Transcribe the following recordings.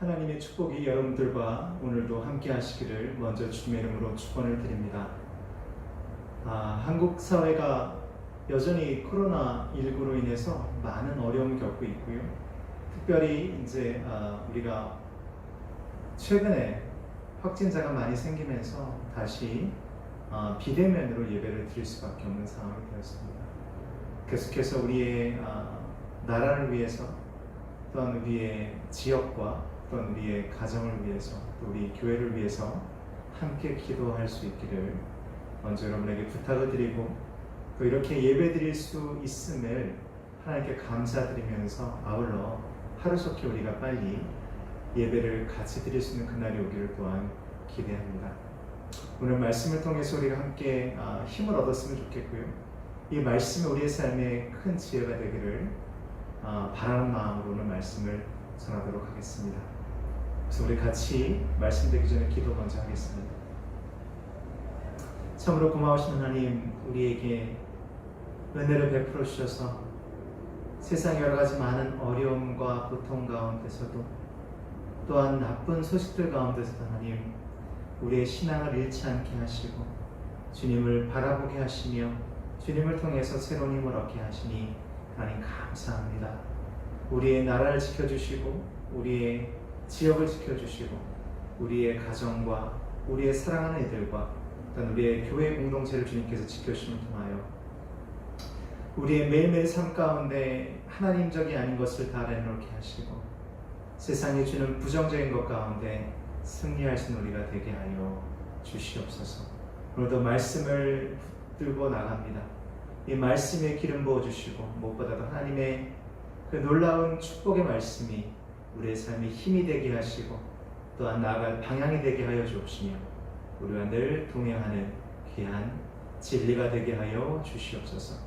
하나님의 축복이 여러분들과 오늘도 함께 하시기를 먼저 주님의 이름으로 축원을 드립니다. 한국 사회가 여전히 코로나19로 인해서 많은 어려움을 겪고 있고요. 특별히 이제 우리가 최근에 확진자가 많이 생기면서 다시 비대면으로 예배를 드릴 수밖에 없는 상황이 되었습니다. 계속해서 우리의 나라를 위해서, 또한 우리의 지역과 또한 우리의 가정을 위해서, 또 우리 교회를 위해서 함께 기도할 수 있기를 먼저 여러분에게 부탁을 드리고, 또 이렇게 예배 드릴 수 있음을 하나님께 감사드리면서 아울러 하루속히 우리가 빨리 예배를 같이 드릴 수 있는 그날이 오기를 또한 기대합니다. 오늘 말씀을 통해서 우리가 함께 힘을 얻었으면 좋겠고요. 이 말씀이 우리의 삶에 큰 지혜가 되기를 바라는 마음으로 오늘 말씀을 전하도록 하겠습니다. 그래서 우리 같이 말씀드리기 전에 기도 먼저 하겠습니다. 참으로 고마우신 하나님, 우리에게 은혜를 베풀어 주셔서 세상 여러 가지 많은 어려움과 고통 가운데서도, 또한 나쁜 소식들 가운데서도 하나님, 우리의 신앙을 잃지 않게 하시고 주님을 바라보게 하시며 주님을 통해서 새로운 힘을 얻게 하시니 하나님 감사합니다. 우리의 나라를 지켜주시고 우리의 지역을 지켜주시고 우리의 가정과 우리의 사랑하는 이들과 또한 우리의 교회 공동체를 주님께서 지켜주심을 통하여 우리의 매일매일 삶 가운데 하나님적이 아닌 것을 다 내놓게 하시고 세상이 주는 부정적인 것 가운데 승리할 수 있는 우리가 되게 하여 주시옵소서. 오늘도 말씀을 들고 나갑니다. 이 말씀에 기름 부어주시고 무엇보다도 하나님의 그 놀라운 축복의 말씀이 우리의 삶에 힘이 되게 하시고 또한 나아갈 방향이 되게 하여 주옵시며 우리와 늘 동행하는 귀한 진리가 되게 하여 주시옵소서.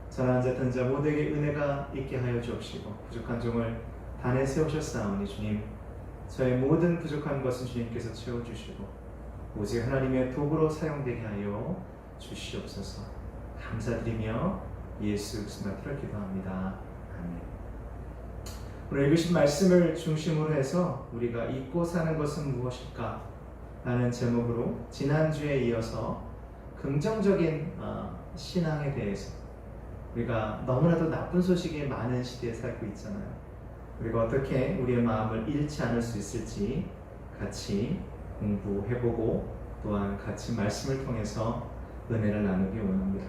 전하 앉았던 자 모두에게 은혜가 있게 하여 주옵시고 부족한 종을 단에 세우셨사오니 주님, 저의 모든 부족한 것은 주님께서 채워주시고 오직 하나님의 도구로 사용되게 하여 주시옵소서. 감사드리며 예수 그리스도의 이름으로 기도합니다. 아멘. 오늘 읽으신 말씀을 중심으로 해서 우리가 잊고 사는 것은 무엇일까? 라는 제목으로 지난주에 이어서 긍정적인 신앙에 대해서, 우리가 너무나도 나쁜 소식이 많은 시대에 살고 있잖아요. 우리가 어떻게 우리의 마음을 잃지 않을 수 있을지 같이 공부해보고 또한 같이 말씀을 통해서 은혜를 나누기 원합니다.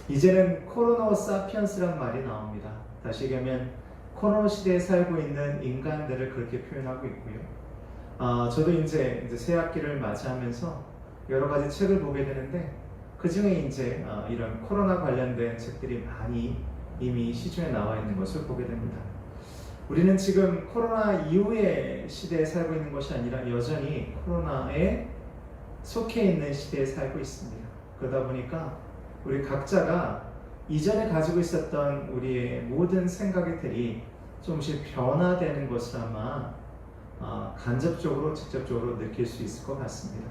이제는 코로나 사피언스란 말이 나옵니다. 다시 얘기하면 코로나 시대에 살고 있는 인간들을 그렇게 표현하고 있고요. 저도 이제 새 학기를 맞이하면서 여러 가지 책을 보게 되는데 그 중에 이제 이런 코로나 관련된 책들이 많이 이미 시중에 나와 있는 것을 보게 됩니다. 우리는 지금 코로나 이후의 시대에 살고 있는 것이 아니라 여전히 코로나에 속해 있는 시대에 살고 있습니다. 그러다 보니까 우리 각자가 이전에 가지고 있었던 우리의 모든 생각들이 조금씩 변화되는 것을 아마 간접적으로 직접적으로 느낄 수 있을 것 같습니다.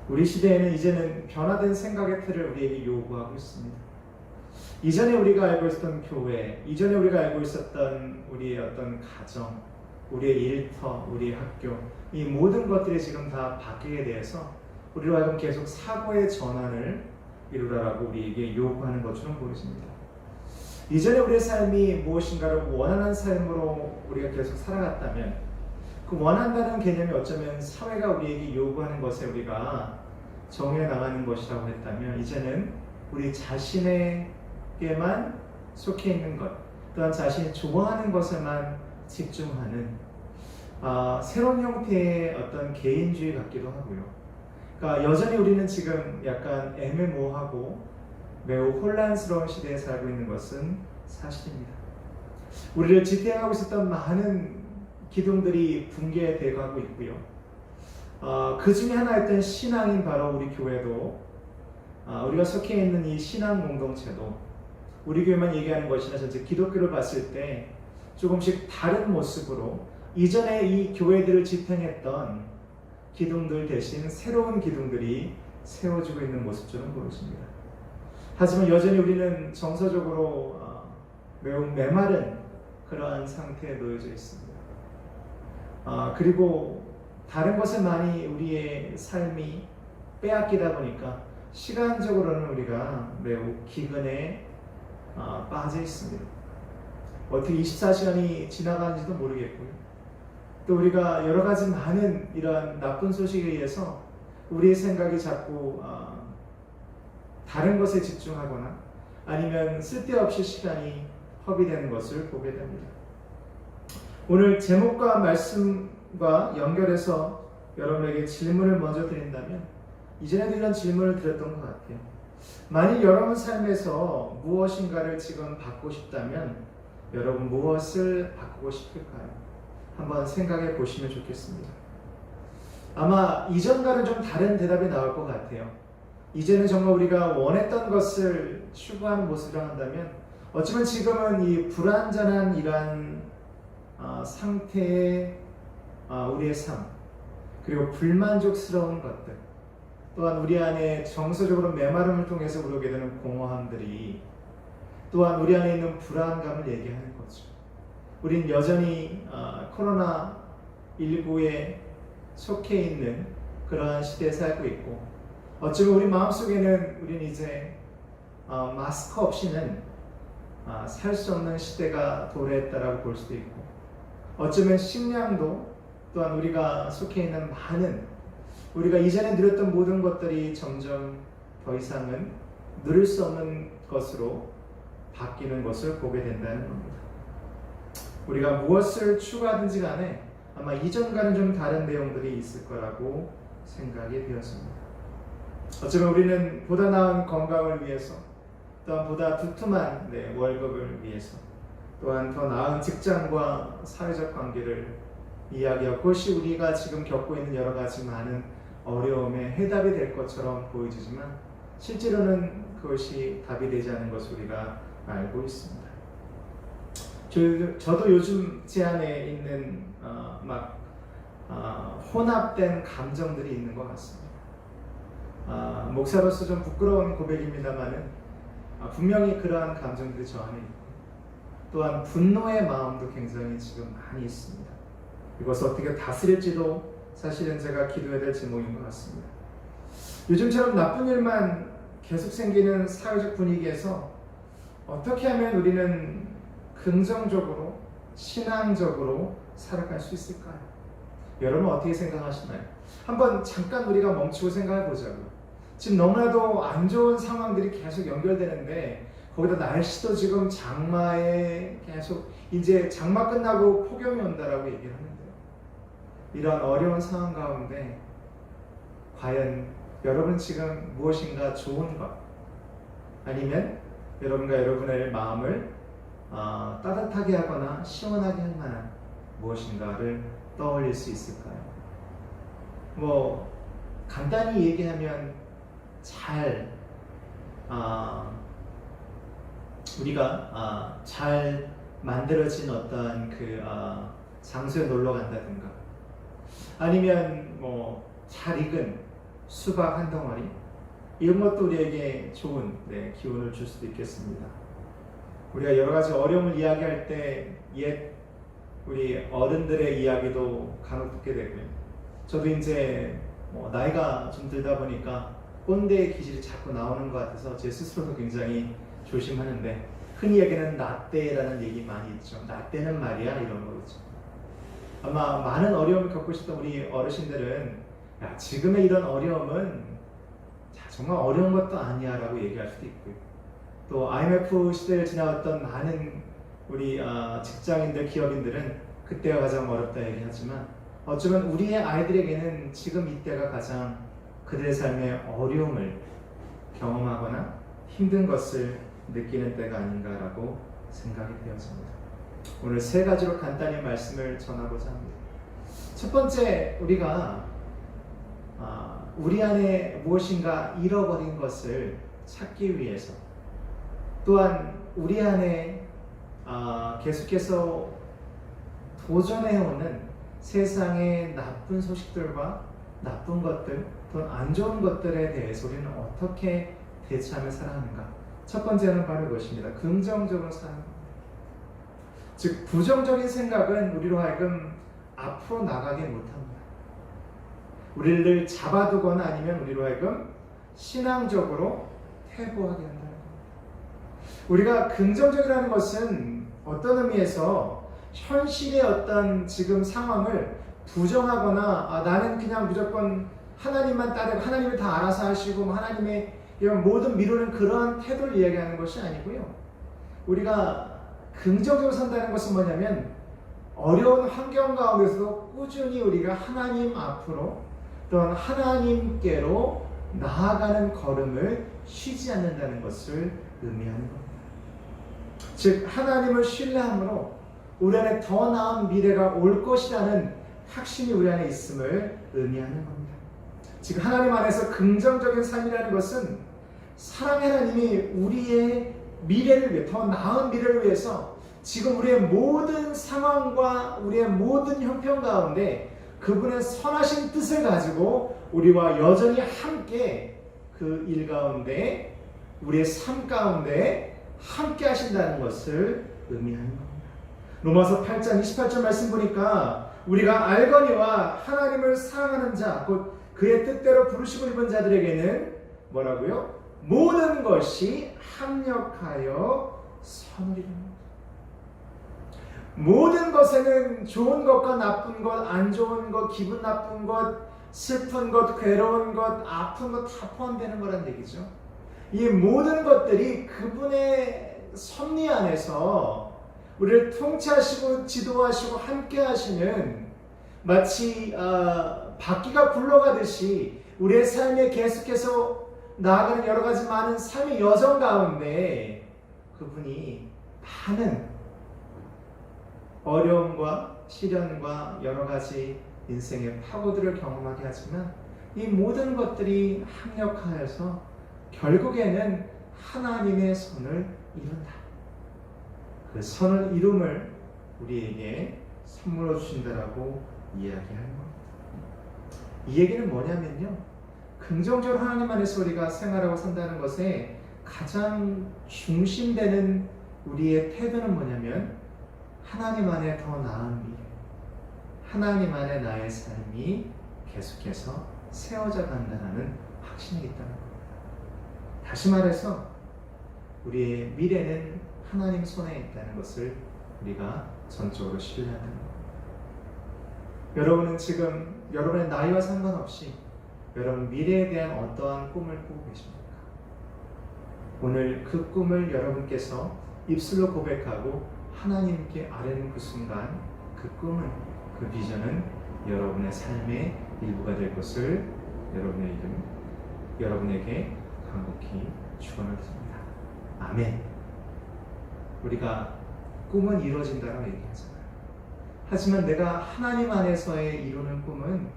우리 시대에는 이제는 변화된 생각의 틀을 우리에게 요구하고 있습니다. 이전에 우리가 알고 있었던 교회, 이전에 우리가 알고 있었던 우리의 어떤 가정, 우리의 일터, 우리의 학교, 이 모든 것들이 지금 다 바뀌게 돼서 우리로 하여금 계속 사고의 전환을 이루라라고 우리에게 요구하는 것처럼 보여집니다. 이전에 우리의 삶이 무엇인가를 원하는 삶으로 우리가 계속 살아갔다면 그 원한다는 개념이 어쩌면 사회가 우리에게 요구하는 것에 우리가 정해 나가는 것이라고 했다면 이제는 우리 자신에게만 속해 있는 것, 또한 자신이 좋아하는 것에만 집중하는 새로운 형태의 어떤 개인주의 같기도 하고요. 그러니까 여전히 우리는 지금 약간 애매모호하고 매우 혼란스러운 시대에 살고 있는 것은 사실입니다. 우리를 지탱하고 있었던 많은 기둥들이 붕괴되어 가고 있고요. 그 중에 하나였던 신앙인 바로 우리 교회도 우리가 속해 있는 이 신앙 공동체도 우리 교회만 얘기하는 것이나 전체 기독교를 봤을 때 조금씩 다른 모습으로 이전에 이 교회들을 지탱했던 기둥들 대신 새로운 기둥들이 세워지고 있는 모습처럼 보여집니다. 하지만 여전히 우리는 정서적으로 매우 메마른 그러한 상태에 놓여져 있습니다. 그리고 다른 것에 많이 우리의 삶이 빼앗기다 보니까 시간적으로는 우리가 매우 기근에 빠져 있습니다. 어떻게 24시간이 지나가는지도 모르겠고요. 또 우리가 여러 가지 많은 이런 나쁜 소식에 의해서 우리의 생각이 자꾸 다른 것에 집중하거나 아니면 쓸데없이 시간이 허비되는 것을 보게 됩니다. 오늘 제목과 말씀과 연결해서 여러분에게 질문을 먼저 드린다면 이전에도 이런 질문을 드렸던 것 같아요. 만일 여러분 삶에서 무엇인가를 지금 받고 싶다면 여러분 무엇을 바꾸고 싶을까요? 한번 생각해 보시면 좋겠습니다. 아마 이전과는 좀 다른 대답이 나올 것 같아요. 이제는 정말 우리가 원했던 것을 추구하는 모습이라 한다면 어쩌면 지금은 이 불완전한 이러한 상태의 우리의 삶, 그리고 불만족스러운 것들, 또한 우리 안에 정서적으로 메마름을 통해서 오게 되는 공허함들이 또한 우리 안에 있는 불안감을 얘기하는 거죠. 우린 여전히 코로나19에 속해 있는 그러한 시대에 살고 있고 어쩌면 우리 마음속에는 우린 이제 마스크 없이는 살 수 없는 시대가 도래했다라고 볼 수도 있고 어쩌면 식량도 또한 우리가 속해 있는 많은 우리가 이전에 누렸던 모든 것들이 점점 더 이상은 누릴 수 없는 것으로 바뀌는 것을 보게 된다는 겁니다. 우리가 무엇을 추구하든지 간에 아마 이전과는 좀 다른 내용들이 있을 거라고 생각이 되었습니다. 어쩌면 우리는 보다 나은 건강을 위해서 또한 보다 두툼한 월급을 위해서 또한 더 나은 직장과 사회적 관계를 이야기하고 그것이 우리가 지금 겪고 있는 여러 가지 많은 어려움의 해답이 될 것처럼 보이지만 실제로는 그것이 답이 되지 않는 것을 우리가 알고 있습니다. 저도 요즘 제 안에 있는 혼합된 감정들이 있는 것 같습니다. 목사로서 좀 부끄러운 고백입니다만은 분명히 그러한 감정들이 저 안에 있고 또한 분노의 마음도 굉장히 지금 많이 있습니다. 이것을 어떻게 다스릴지도 사실은 제가 기도해야 될 제목인 것 같습니다. 요즘처럼 나쁜 일만 계속 생기는 사회적 분위기에서 어떻게 하면 우리는 긍정적으로 신앙적으로 살아갈 수 있을까요? 여러분 어떻게 생각하시나요? 한번 잠깐 우리가 멈추고 생각해 보자고요. 지금 너무나도 안 좋은 상황들이 계속 연결되는데 거기다 날씨도 지금 장마에 계속 이제 장마 끝나고 폭염이 온다라고 얘기를 하는데요. 이런 어려운 상황 가운데 과연 여러분 지금 무엇인가 좋은 것 아니면 여러분과 여러분의 마음을 따뜻하게 하거나 시원하게 할 만한 무엇인가를 떠올릴 수 있을까요? 간단히 얘기하면 우리가 잘 만들어진 어떤 장소에 놀러 간다든가 아니면 잘 익은 수박 한 덩어리 이런 것도 우리에게 좋은 기운을 줄 수도 있겠습니다. 우리가 여러 가지 어려움을 이야기할 때 우리 어른들의 이야기도 간혹 듣게 되고요. 저도 이제 나이가 좀 들다 보니까 꼰대의 기질이 자꾸 나오는 것 같아서 제 스스로도 굉장히 조심하는데 흔히 얘기하는 나때라는 얘기 많이 있죠. 나때는 말이야 이런 거죠. 아마 많은 어려움을 겪고 있었던 우리 어르신들은 지금의 이런 어려움은 정말 어려운 것도 아니야 라고 얘기할 수도 있고요. 또 IMF 시대를 지나왔던 많은 우리 직장인들, 기업인들은 그때가 가장 어렵다 얘기하지만 어쩌면 우리의 아이들에게는 지금 이때가 가장 그들의 삶의 어려움을 경험하거나 힘든 것을 느끼는 때가 아닌가라고 생각이 되었습니다. 오늘 세 가지로 간단히 말씀을 전하고자 합니다. 첫 번째, 우리가 우리 안에 무엇인가 잃어버린 것을 찾기 위해서 또한 우리 안에 계속해서 도전해오는 세상의 나쁜 소식들과 나쁜 것들 또는 안 좋은 것들에 대해서 우리는 어떻게 대처하며 살아가는가. 첫 번째는 바로 이것입니다. 긍정적으로 살아가는 것. 즉 부정적인 생각은 우리로 하여금 앞으로 나가게 못합니다. 우리를 잡아두거나 아니면 우리로 하여금 신앙적으로 퇴보하게 한다는 겁니다. 우리가 긍정적이라는 것은 어떤 의미에서 현실의 어떤 지금 상황을 부정하거나 나는 그냥 무조건 하나님만 따르고 하나님이 다 알아서 하시고 하나님의 이런 모든 미루는 그러한 태도를 이야기하는 것이 아니고요. 우리가 긍정적으로 산다는 것은 뭐냐면 어려운 환경 가운데서도 꾸준히 우리가 하나님 앞으로 또는 하나님께로 나아가는 걸음을 쉬지 않는다는 것을 의미하는 겁니다. 즉 하나님을 신뢰함으로 우리 안에 더 나은 미래가 올 것이라는 확신이 우리 안에 있음을 의미하는 겁니다. 즉 하나님 안에서 긍정적인 삶이라는 것은 사랑의 하나님이 우리의 미래를 위해 더 나은 미래를 위해서 지금 우리의 모든 상황과 우리의 모든 형편 가운데 그분의 선하신 뜻을 가지고 우리와 여전히 함께 그 일 가운데 우리의 삶 가운데 함께 하신다는 것을 의미하는 겁니다. 로마서 8장 28절 말씀 보니까 우리가 알거니와 하나님을 사랑하는 자 곧 그의 뜻대로 부르심을 입은 자들에게는 뭐라고요? 모든 것이 합력하여 선이라. 모든 것에는 좋은 것과 나쁜 것, 안 좋은 것, 기분 나쁜 것, 슬픈 것, 괴로운 것, 아픈 것 다 포함되는 거란 얘기죠. 이 모든 것들이 그분의 섭리 안에서 우리를 통치하시고 지도하시고 함께 하시는 마치 바퀴가 굴러가듯이 우리의 삶에 계속해서 나아가는 여러 가지 많은 삶의 여정 가운데 그분이 많은 어려움과 시련과 여러 가지 인생의 파고들을 경험하게 하지만 이 모든 것들이 합력하여서 결국에는 하나님의 선을 이룬다. 그 선을 이룸을 우리에게 선물로 주신다라고 이야기하는 겁니다. 이 얘기는 뭐냐면요. 긍정적으로 하나님 안에서 우리가 생활하고 산다는 것에 가장 중심되는 우리의 태도는 뭐냐면 하나님 안에 더 나은 미래, 하나님 안에 나의 삶이 계속해서 세워져 간다는 확신이 있다는 겁니다. 다시 말해서 우리의 미래는 하나님 손에 있다는 것을 우리가 전적으로 신뢰한다는 겁니다. 여러분은 지금 여러분의 나이와 상관없이 여러분 미래에 대한 어떠한 꿈을 꾸고 계십니까? 오늘 그 꿈을 여러분께서 입술로 고백하고 하나님께 아뢰는 그 순간 그 꿈은 그 비전은 여러분의 삶의 일부가 될 것을 여러분에게 간곡히 축원을 드립니다. 아멘. 우리가 꿈은 이루어진다고 얘기하잖아요. 하지만 내가 하나님 안에서의 이루는 꿈은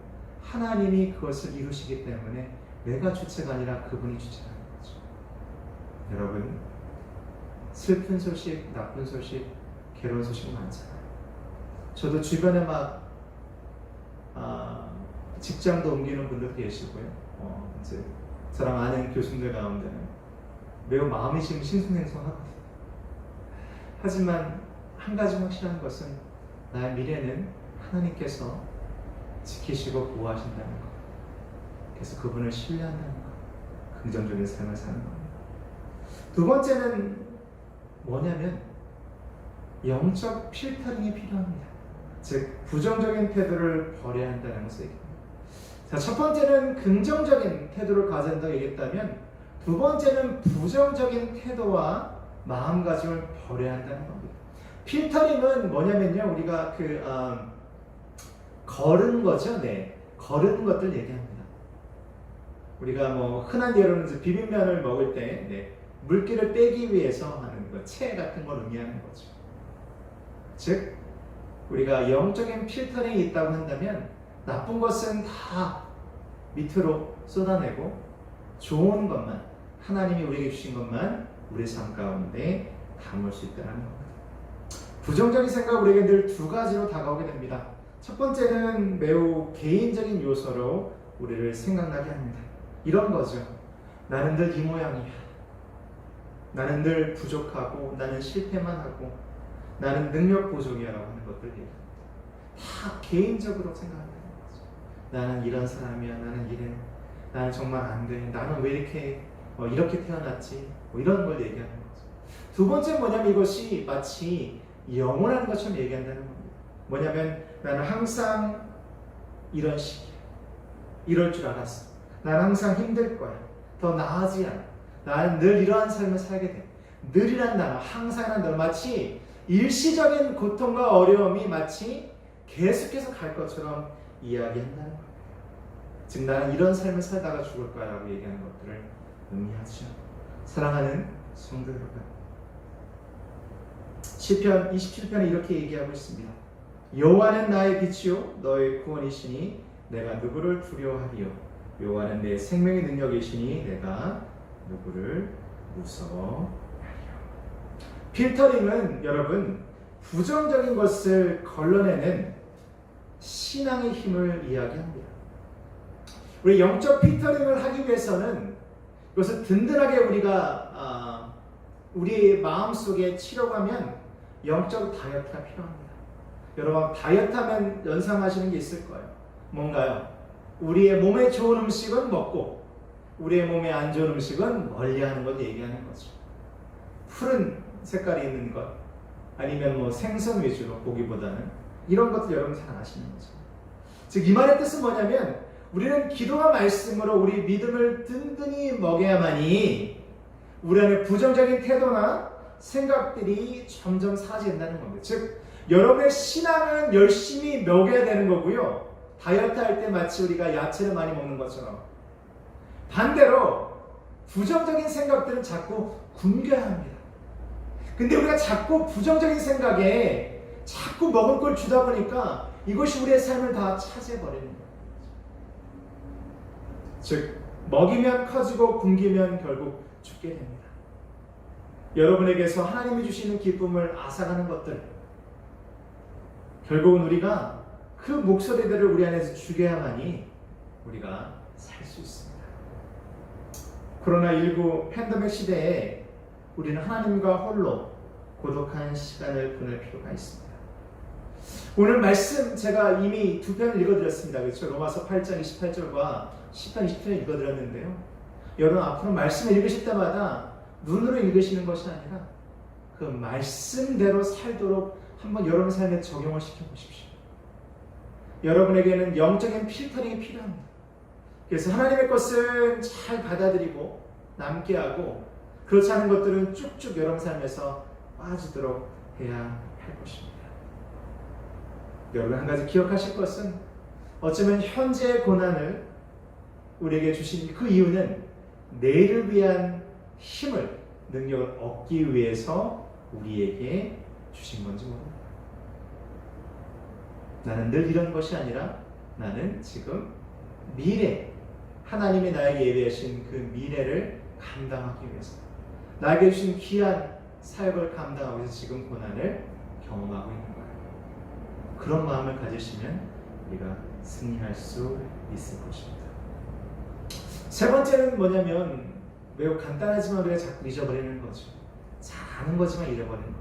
하나님이 그것을 이루시기 때문에 내가 주체가 아니라 그분이 주체라는 거죠. 여러분, 슬픈 소식, 나쁜 소식, 괴로운 소식 많잖아요. 저도 주변에 막 직장도 옮기는 분들 계시고요. 이제 저랑 아는 교수님들 가운데는 매우 마음이 지금 싱숭생숭하거든요. 하지만 한 가지 확실한 것은 나의 미래는 하나님께서 지키시고 보호하신다는 것. 그래서 그분을 신뢰한다는 것. 긍정적인 삶을 사는 겁니다. 두 번째는 뭐냐면 영적 필터링이 필요합니다. 즉 부정적인 태도를 버려야 한다는 것을 얘기합니다. 자, 첫 번째는 긍정적인 태도를 가져야 한다고 얘기했다면 두 번째는 부정적인 태도와 마음가짐을 버려야 한다는 겁니다. 필터링은 뭐냐면요, 우리가 거른 거죠. 네, 거른 것들 얘기합니다. 우리가 뭐 흔한 예로는 비빔면을 먹을 때 물기를 빼기 위해서 하는 거, 채 같은 걸 의미하는 거죠. 즉 우리가 영적인 필터링이 있다고 한다면 나쁜 것은 다 밑으로 쏟아내고 좋은 것만, 하나님이 우리에게 주신 것만 우리 삶 가운데 담을 수 있다는 겁니다. 부정적인 생각 우리에게 늘 두 가지로 다가오게 됩니다. 첫 번째는 매우 개인적인 요소로 우리를 생각나게 합니다. 이런 거죠. 나는 늘 이 모양이야. 나는 늘 부족하고 나는 실패만 하고 나는 능력 부족이야 라고 하는 것들 얘기합니다. 다 개인적으로 생각한다는 거죠. 나는 이런 사람이야. 나는 이래. 나는 정말 안 돼. 나는 왜 이렇게 태어났지? 뭐 이런 걸 얘기하는 거죠. 두 번째 뭐냐면 이것이 마치 영원한 것처럼 얘기한다는 겁니다. 뭐냐면 나는 항상 이런 식이야. 이럴 줄 알았어. 나는 항상 힘들 거야. 더 나아지지 않아. 나는 늘 이러한 삶을 살게 돼. 늘이란 단어, 항상이란 단어, 마치 일시적인 고통과 어려움이 마치 계속해서 갈 것처럼 이야기한다는 겁니다. 즉 나는 이런 삶을 살다가 죽을 거야 라고 얘기하는 것들을 의미하죠. 사랑하는 성도 여러분, 시편 27편에 이렇게 얘기하고 있습니다. 여호와는 나의 빛이요 너의 구원이시니 내가 누구를 두려워하리요. 여호와는 내 생명의 능력이시니 내가 누구를 무서워하리요. 필터링은 여러분 부정적인 것을 걸러내는 신앙의 힘을 이야기합니다. 우리 영적 필터링을 하기 위해서는 이것을 든든하게 우리가 우리의 마음속에 치러가면 영적 다이어트가 필요합니다. 여러분 다이어트하면 연상하시는 게 있을 거예요. 뭔가요? 우리의 몸에 좋은 음식은 먹고 우리의 몸에 안 좋은 음식은 멀리하는 걸 얘기하는 거죠. 푸른 색깔이 있는 것 아니면 뭐 생선 위주로 고기보다는 이런 것들 여러분 잘 아시는 거죠. 즉 이 말의 뜻은 뭐냐면 우리는 기도와 말씀으로 우리 믿음을 든든히 먹여야만이 우리 안에 부정적인 태도나 생각들이 점점 사라진다는 겁니다. 즉 여러분의 신앙은 열심히 먹여야 되는 거고요. 다이어트 할 때 마치 우리가 야채를 많이 먹는 것처럼 반대로 부정적인 생각들은 자꾸 굶겨야 합니다. 근데 우리가 자꾸 부정적인 생각에 자꾸 먹을 걸 주다 보니까 이것이 우리의 삶을 다 차지해버리는 거예요. 즉 먹이면 커지고 굶기면 결국 죽게 됩니다. 여러분에게서 하나님이 주시는 기쁨을 앗아가는 것들 결국은 우리가 그 목소리들을 우리 안에서 죽여야만이 우리가 살 수 있습니다. 코로나19 팬데믹 시대에 우리는 하나님과 홀로 고독한 시간을 보낼 필요가 있습니다. 오늘 말씀 제가 이미 두 편을 읽어드렸습니다. 그렇죠? 로마서 8장 28절과 10편 20편을 읽어드렸는데요. 여러분 앞으로 말씀을 읽으실 때마다 눈으로 읽으시는 것이 아니라 그 말씀대로 살도록 한번 여러분 삶에 적용을 시켜보십시오. 여러분에게는 영적인 필터링이 필요합니다. 그래서 하나님의 것은 잘 받아들이고 남게 하고 그렇지 않은 것들은 쭉쭉 여러분 삶에서 빠지도록 해야 할 것입니다. 여러분 한 가지 기억하실 것은 어쩌면 현재의 고난을 우리에게 주신 그 이유는 내일을 위한 힘을, 능력을 얻기 위해서 우리에게 주신 건지 모릅니다. 나는 늘 이런 것이 아니라 나는 지금 미래, 하나님이 나에게 예비하신 그 미래를 감당하기 위해서 나에게 주신 귀한 사역을 감당하기 위해서 지금 고난을 경험하고 있는 거예요. 그런 마음을 가지시면 우리가 승리할 수 있을 것입니다. 세 번째는 뭐냐면 매우 간단하지만 우리가 자꾸 잊어버리는 거죠. 잘 아는 거지만 잃어버리는 거.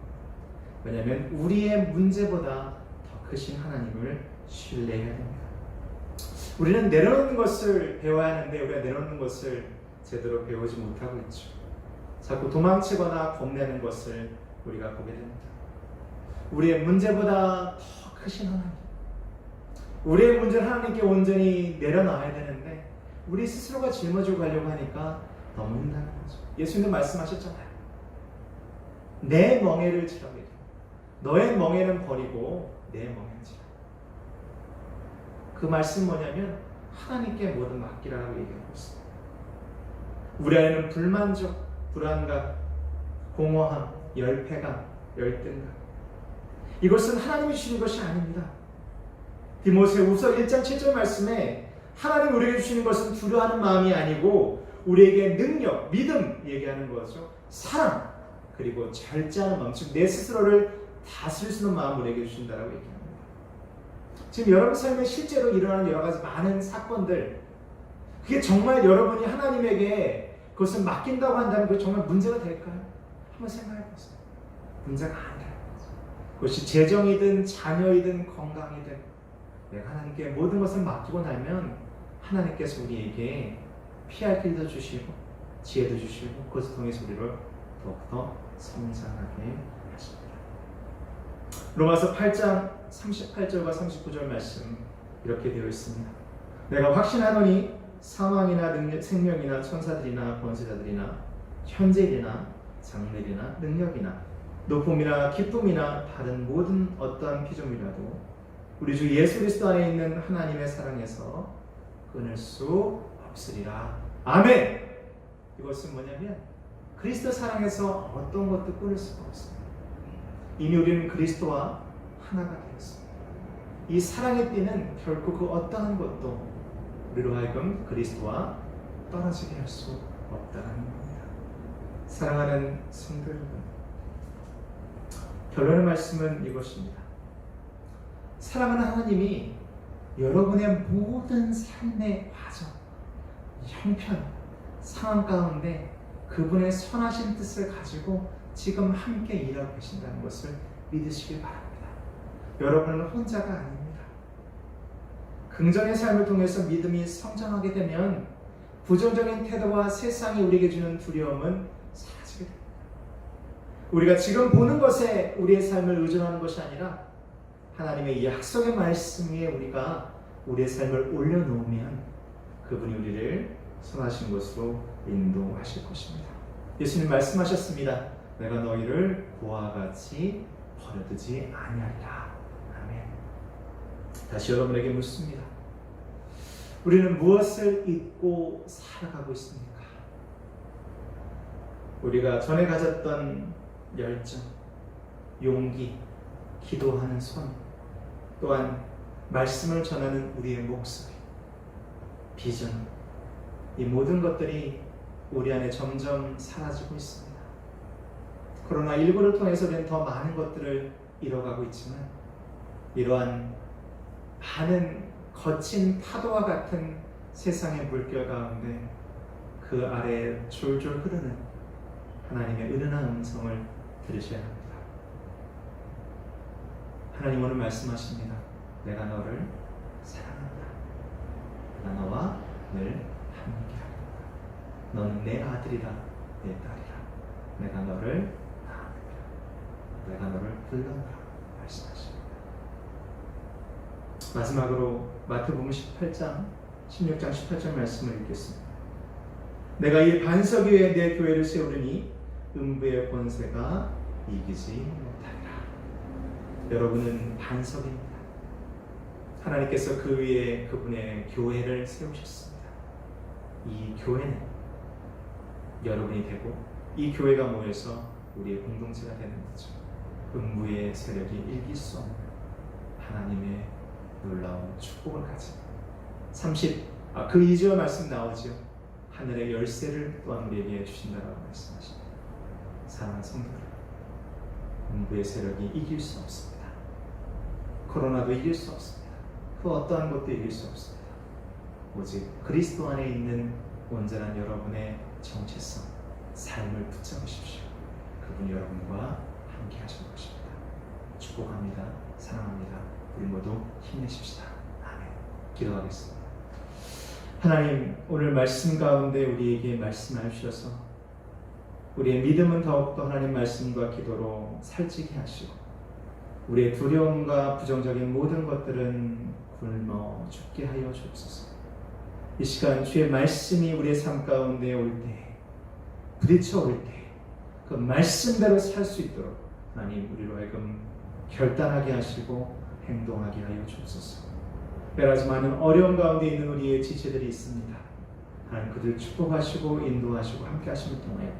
왜냐하면 우리의 문제보다 더 크신 하나님을 신뢰해야 됩니다. 우리는 내려놓는 것을 배워야 하는데 우리가 내려놓는 것을 제대로 배우지 못하고 있죠. 자꾸 도망치거나 겁내는 것을 우리가 보게 됩니다. 우리의 문제보다 더 크신 하나님, 우리의 문제를 하나님께 온전히 내려놔야 되는데 우리 스스로가 짊어지고 가려고 하니까 너무 힘든 거죠. 예수님도 말씀하셨잖아요. 내 멍에를 지라고 얘기해요. 너의 멍에는 버리고 내 멍에를 지라. 그 말씀 뭐냐면 하나님께 모든 맡기라고 얘기하고 있습니다. 우리 안에는 불만족, 불안감, 공허함, 열패감, 열등감, 이것은 하나님이 주시는 것이 아닙니다. 디모데후서 1장 7절 말씀에 하나님 우리에게 주시는 것은 두려워하는 마음이 아니고 우리에게 능력, 믿음 얘기하는 거죠. 사랑, 그리고 절제하는 마음, 즉 내 스스로를 다스릴 수 있는 마음을 우리에게 주신다라고 얘기합니다. 지금 여러분 삶에 실제로 일어나는 여러 가지 많은 사건들, 그게 정말 여러분이 하나님에게 그것을 맡긴다고 한다면 그게 정말 문제가 될까요? 한번 생각해 보세요. 문제가 아니라는 거죠. 그것이 재정이든 자녀이든 건강이든 내가 하나님께 모든 것을 맡기고 나면 하나님께서 우리에게 피할 길도 주시고 지혜도 주시고 그것을 통해서 우리를 더욱더 성장하게 하십니다. 로마서 8장 38절과 39절 말씀 이렇게 되어 있습니다. 내가 확신하노니 사망이나 생명이나 천사들이나 권세자들이나 현재일이나 장래일이나 능력이나 높음이나 기쁨이나 다른 모든 어떠한 피조물이라도 우리 주 예수 그리스도 안에 있는 하나님의 사랑에서 끊을 수 없으리라. 아멘. 이것은 뭐냐면 그리스도 사랑에서 어떤 것도 끊을 수가 없습니다. 이미 우리는 그리스도와 하나가 되었습니다. 이 사랑의 띠는 결코 그 어떠한 것도 우리로 하여금 그리스도와 떨어지게 할 수 없다는 겁니다. 사랑하는 성도 여러분, 결론의 말씀은 이것입니다. 사랑하는 하나님이 여러분의 모든 삶의 과정, 형편, 상황 가운데 그분의 선하신 뜻을 가지고 지금 함께 일하고 계신다는 것을 믿으시길 바랍니다. 여러분은 혼자가 아닙니다. 긍정의 삶을 통해서 믿음이 성장하게 되면 부정적인 태도와 세상이 우리에게 주는 두려움은 사라지게 됩니다. 우리가 지금 보는 것에 우리의 삶을 의존하는 것이 아니라 하나님의 약속의 말씀 위에 우리가 우리의 삶을 올려놓으면 그분이 우리를 선하신 것으로 인도하실 것입니다. 예수님 말씀하셨습니다. 내가 너희를 고와 같이 버려두지 아니하리라. 아멘. 다시 여러분에게 묻습니다. 우리는 무엇을 잊고 살아가고 있습니까? 우리가 전에 가졌던 열정, 용기, 기도하는 손, 또한 말씀을 전하는 우리의 목소리, 비전, 이 모든 것들이 우리 안에 점점 사라지고 있습니다. 코로나19를 통해서 우리는 더 많은 것들을 잃어가고 있지만 이러한 많은 거친 파도와 같은 세상의 물결 가운데 그 아래에 졸졸 흐르는 하나님의 은은한 음성을 들으셔야 합니다. 하나님 오늘 말씀하십니다. 내가 너를 사랑한다. 내가 너와 늘 함께하리라. 너는 내 아들이라 내 딸이라. 내가 너를 낳았느니라. 내가 너를 불러노라 말씀하십니다. 마지막으로 마태복음 16장 18절 말씀을 읽겠습니다. 내가 이 반석 위에 내 교회를 세우리니 음부의 권세가 이기지 못하리라. 여러분은 반석입니다. 하나님께서 그 위에 그분의 교회를 세우셨습니다. 이 교회는 여러분이 되고 이 교회가 모여서 우리의 공동체가 되는 거죠. 음부의 세력이 이길 수 없는 하나님의 놀라운 축복을 가진 그 2절 말씀 나오죠. 하늘의 열쇠를 또한 우리에게 주신다라고 말씀하십니다. 사랑하는 성도 여러분, 음부의 세력이 이길 수 없습니다. 코로나도 이길 수 없습니다. 그 어떠한 것도 이길 수 없습니다. 오직 그리스도 안에 있는 온전한 여러분의 정체성, 삶을 붙잡으십시오. 그분이 여러분과 함께 하실 것입니다. 축복합니다. 사랑합니다. 우리 모두 힘내십시다. 아멘. 기도하겠습니다. 하나님, 오늘 말씀 가운데 우리에게 말씀하여 주셔서 우리의 믿음은 더욱더 하나님 말씀과 기도로 살찌게 하시고 우리의 두려움과 부정적인 모든 것들은 굶어 죽게 하여 주옵소서. 이 시간 주의 말씀이 우리의 삶 가운데 올 때, 부딪혀 올 때 그 말씀대로 살 수 있도록 하나님 우리로 하여금 결단하게 하시고 행동하게 하여 주옵소서. 여러 가지 많은 어려움 가운데 있는 우리의 지체들이 있습니다. 하나님 그들 축복하시고 인도하시고 함께 하심을 통하여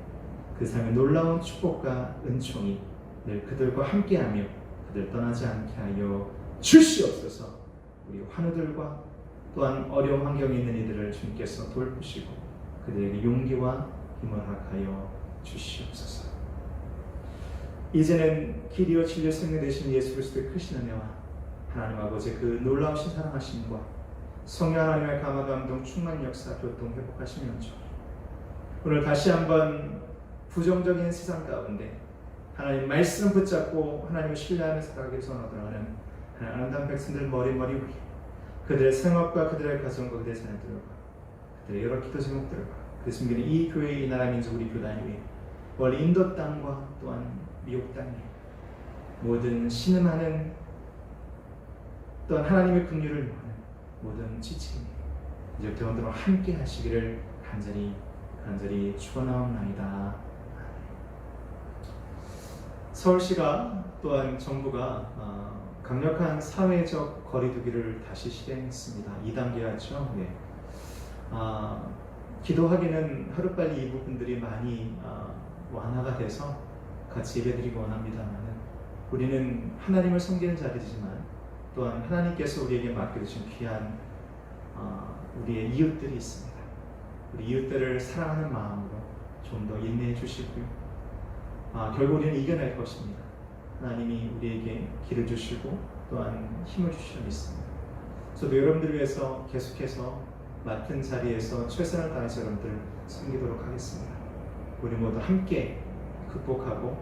그 삶의 놀라운 축복과 은총이 늘 그들과 함께하며 그들 떠나지 않게 하여 주시옵소서. 우리 환우들과 또한 어려운 환경에 있는 이들을 주님께서 돌보시고 그들에게 용기와 힘을 허락하여 주시옵소서. 이제는 길이요 진리요 생명 되신 예수 그리스도의 크신 은혜와 하나님 아버지의 그 놀라우신 사랑하심과 성령 하나님의 감화 감동 충만 역사 교통 회복하시면서 오늘 다시 한번 부정적인 세상 가운데 하나님 말씀 붙잡고 하나님을 신뢰하며 살아가기 소원하는 아름다운 백성들 머리 그들의 생업과 그들의 가정과 그들의 자녀들과 그들의 여러 기도 제목들과 그 숨기는 이 교회, 이 나라 민족 우리 교단 위에 원래 인도 땅과 또한 미국 땅 위에 모든 신음하는 또한 하나님의 긍휼을 모으는 모든 지침 이제 대원들과 함께 하시기를 간절히 축원하옵나이다. 서울시가 또한 정부가 강력한 사회적 거리두기를 다시 실행했습니다. 2단계였죠. 네. 기도하기는 하루빨리 이 부분들이 많이 완화가 돼서 같이 예배드리기 원합니다만 우리는 하나님을 섬기는 자들이지만 또한 하나님께서 우리에게 맡겨주신 귀한 우리의 이웃들이 있습니다. 우리 이웃들을 사랑하는 마음으로 좀 더 인내해 주시고요. 결국 우리는 이겨낼 것입니다. 하나님이 우리에게 길을 주시고 또한 힘을 주시려 믿습니다. 저도 여러분들을 위해서 계속해서 맡은 자리에서 최선을 다해서 여러분들을 섬기도록 하겠습니다. 우리 모두 함께 극복하고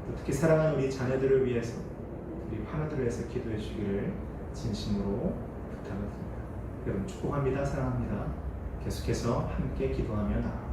또 특히 사랑하는 우리 자녀들을 위해서 우리 화녀들을 위해서 기도해 주기를 진심으로 부탁드립니다. 여러분 축복합니다. 사랑합니다. 계속해서 함께 기도하며 나아갑니다.